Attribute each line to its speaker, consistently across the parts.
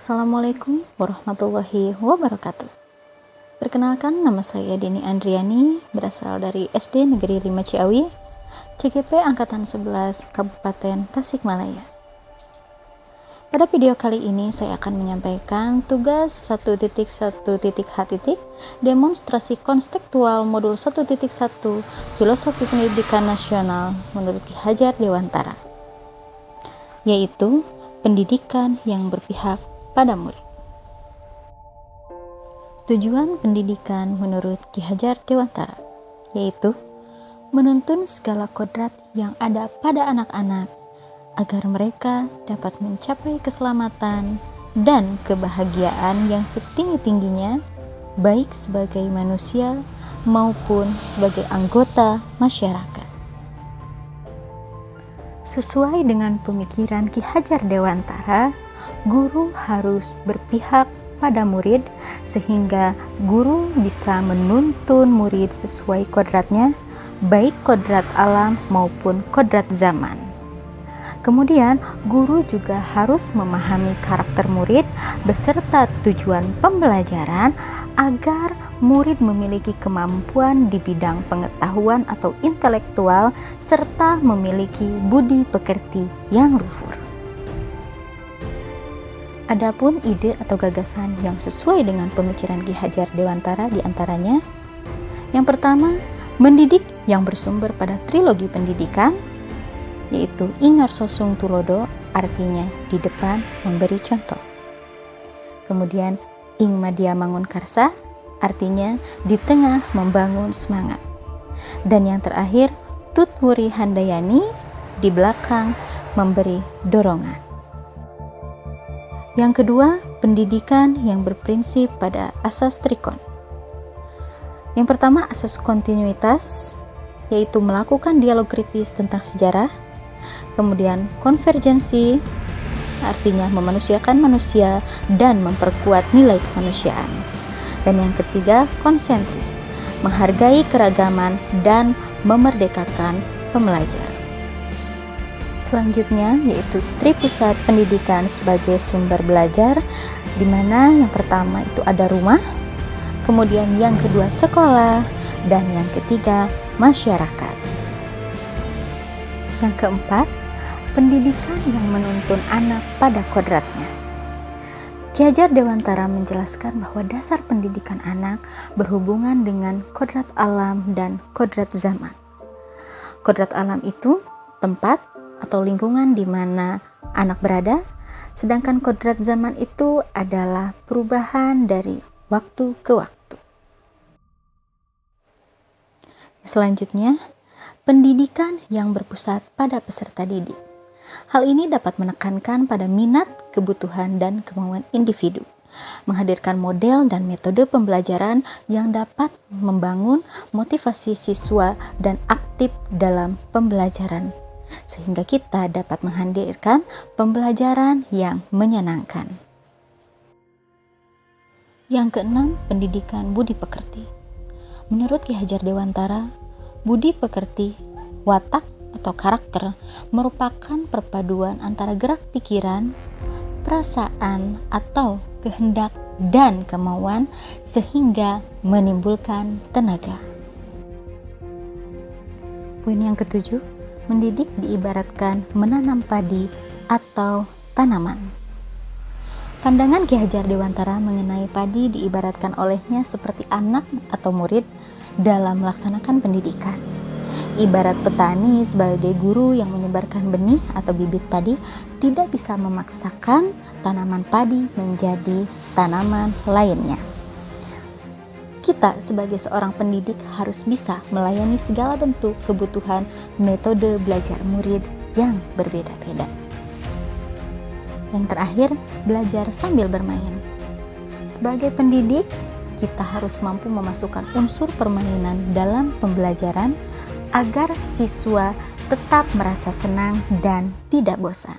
Speaker 1: Assalamualaikum warahmatullahi wabarakatuh. Perkenalkan, nama saya Deni Andriani, berasal dari SD Negeri 5 Ciawi, CGP Angkatan 11, Kabupaten Tasikmalaya. Pada video kali ini saya akan menyampaikan tugas 1.1.H, demonstrasi konstekstual modul 1.1 Filosofi Pendidikan Nasional menurut Ki Hajar Dewantara, yaitu pendidikan yang berpihak pada murid. Tujuan pendidikan menurut Ki Hajar Dewantara yaitu menuntun segala kodrat yang ada pada anak-anak agar mereka dapat mencapai keselamatan dan kebahagiaan yang setinggi-tingginya, baik sebagai manusia maupun sebagai anggota masyarakat. Sesuai dengan pemikiran Ki Hajar Dewantara, guru harus berpihak pada murid sehingga guru bisa menuntun murid sesuai kodratnya, baik kodrat alam maupun kodrat zaman. Kemudian, guru juga harus memahami karakter murid beserta tujuan pembelajaran agar murid memiliki kemampuan di bidang pengetahuan atau intelektual serta memiliki budi pekerti yang luhur. Adapun ide atau gagasan yang sesuai dengan pemikiran Ki Hajar Dewantara diantaranya: yang pertama, mendidik yang bersumber pada trilogi pendidikan, yaitu Ingar Sosung Tulodo, artinya di depan memberi contoh. Kemudian Ing Madya Mangun Karsa, artinya di tengah membangun semangat. Dan yang terakhir, Tutwuri Handayani, di belakang memberi dorongan. Yang kedua, pendidikan yang berprinsip pada asas trikon. Yang pertama, asas kontinuitas, yaitu melakukan dialog kritis tentang sejarah. Kemudian konvergensi, artinya memanusiakan manusia dan memperkuat nilai kemanusiaan. Dan yang ketiga, konsentris, menghargai keragaman dan memerdekakan pembelajar. Selanjutnya yaitu tripusat pendidikan sebagai sumber belajar, di mana yang pertama itu ada rumah, kemudian yang kedua sekolah, dan yang ketiga masyarakat. Yang keempat, pendidikan yang menuntun anak pada kodratnya. Ki Hajar Dewantara menjelaskan bahwa dasar pendidikan anak berhubungan dengan kodrat alam dan kodrat zaman. Kodrat alam itu tempat atau lingkungan di mana anak berada, sedangkan kodrat zaman itu adalah perubahan dari waktu ke waktu. Selanjutnya, pendidikan yang berpusat pada peserta didik. Hal ini dapat menekankan pada minat, kebutuhan, dan kemauan individu, menghadirkan model dan metode pembelajaran yang dapat membangun motivasi siswa dan aktif dalam pembelajaran, sehingga kita dapat menghadirkan pembelajaran yang menyenangkan. Yang keenam, pendidikan budi pekerti. Menurut Ki Hajar Dewantara, budi pekerti, watak atau karakter merupakan perpaduan antara gerak pikiran, perasaan atau kehendak dan kemauan sehingga menimbulkan tenaga. Poin yang ketujuh, mendidik diibaratkan menanam padi atau tanaman. Pandangan Ki Hajar Dewantara mengenai padi diibaratkan olehnya seperti anak atau murid dalam melaksanakan pendidikan. Ibarat petani sebagai guru yang menyebarkan benih atau bibit padi tidak bisa memaksakan tanaman padi menjadi tanaman lainnya. Kita sebagai seorang pendidik harus bisa melayani segala bentuk kebutuhan metode belajar murid yang berbeda-beda. Yang terakhir, belajar sambil bermain. Sebagai pendidik, kita harus mampu memasukkan unsur permainan dalam pembelajaran agar siswa tetap merasa senang dan tidak bosan.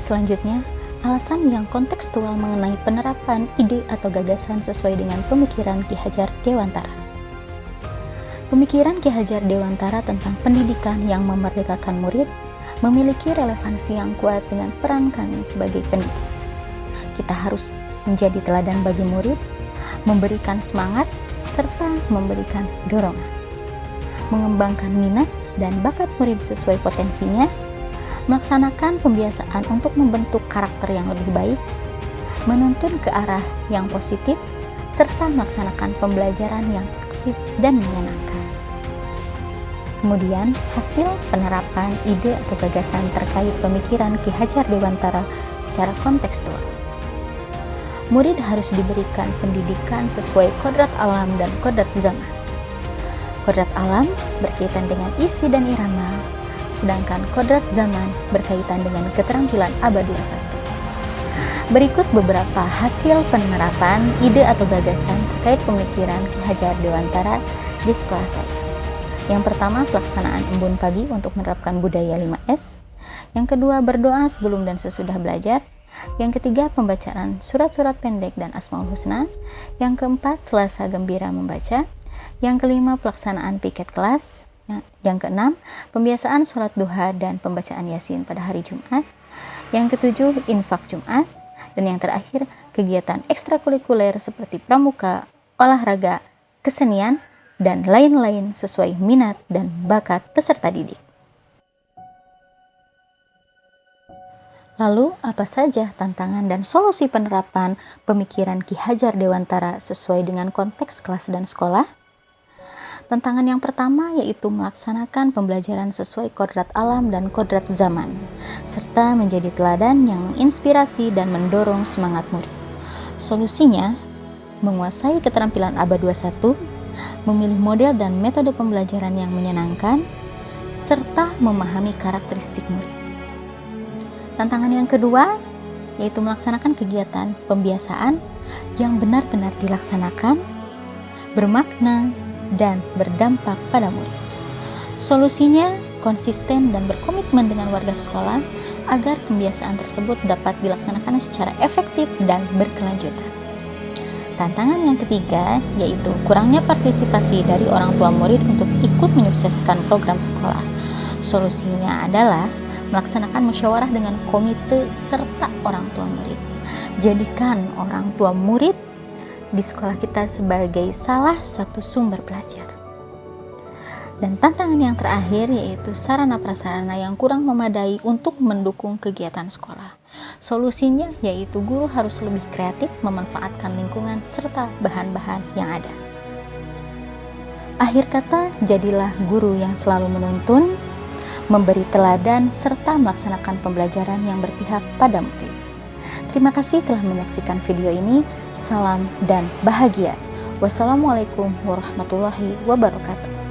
Speaker 1: Selanjutnya, alasan yang kontekstual mengenai penerapan ide atau gagasan sesuai dengan pemikiran Ki Hajar Dewantara. Pemikiran Ki Hajar Dewantara tentang pendidikan yang memerdekakan murid memiliki relevansi yang kuat dengan peran kami sebagai pendidik. kita harus menjadi teladan bagi murid, memberikan semangat, serta memberikan dorongan, mengembangkan minat dan bakat murid sesuai potensinya, melaksanakan pembiasaan untuk membentuk karakter yang lebih baik, menuntun ke arah yang positif, serta melaksanakan pembelajaran yang aktif dan menyenangkan. Kemudian, hasil penerapan ide atau gagasan terkait pemikiran Ki Hajar Dewantara secara kontekstual. Murid harus diberikan pendidikan sesuai kodrat alam dan kodrat zaman. Kodrat alam berkaitan dengan isi dan irama, sedangkan kodrat zaman berkaitan dengan keterampilan abad 21. Berikut beberapa hasil penerapan ide atau gagasan terkait pemikiran Ki Hajar Dewantara di sekolah saya. Yang pertama, pelaksanaan embun pagi untuk menerapkan budaya 5S. Yang kedua, berdoa sebelum dan sesudah belajar. Yang ketiga, pembacaan surat-surat pendek dan Asmaul Husna. Yang keempat, Selasa gembira membaca. Yang kelima, pelaksanaan piket kelas. Yang keenam, pembiasaan sholat duha dan pembacaan Yasin pada hari Jumat. Yang ketujuh, infak Jumat. Dan yang terakhir, kegiatan ekstrakurikuler seperti pramuka, olahraga, kesenian, dan lain-lain sesuai minat dan bakat peserta didik. Lalu, apa saja tantangan dan solusi penerapan pemikiran Ki Hajar Dewantara sesuai dengan konteks kelas dan sekolah? Tantangan yang pertama yaitu melaksanakan pembelajaran sesuai kodrat alam dan kodrat zaman, serta menjadi teladan yang menginspirasi dan mendorong semangat murid. Solusinya, menguasai keterampilan abad 21, memilih model dan metode pembelajaran yang menyenangkan, serta memahami karakteristik murid. Tantangan yang kedua yaitu melaksanakan kegiatan pembiasaan yang benar-benar dilaksanakan, bermakna, dan berdampak pada murid. Solusinya, konsisten dan berkomitmen dengan warga sekolah agar pembiasaan tersebut dapat dilaksanakan secara efektif dan berkelanjutan. Tantangan yang ketiga yaitu kurangnya partisipasi dari orang tua murid untuk ikut menyukseskan program sekolah. Solusinya adalah melaksanakan musyawarah dengan komite serta orang tua murid. Jadikan orang tua murid di sekolah kita sebagai salah satu sumber belajar. Dan tantangan yang terakhir yaitu sarana prasarana yang kurang memadai untuk mendukung kegiatan sekolah. Solusinya yaitu guru harus lebih kreatif memanfaatkan lingkungan serta bahan-bahan yang ada. Akhir kata, jadilah guru yang selalu menuntun, memberi teladan, serta melaksanakan pembelajaran yang berpihak pada murid. Terima kasih telah menyaksikan video ini. Salam dan bahagia. Wassalamualaikum warahmatullahi wabarakatuh.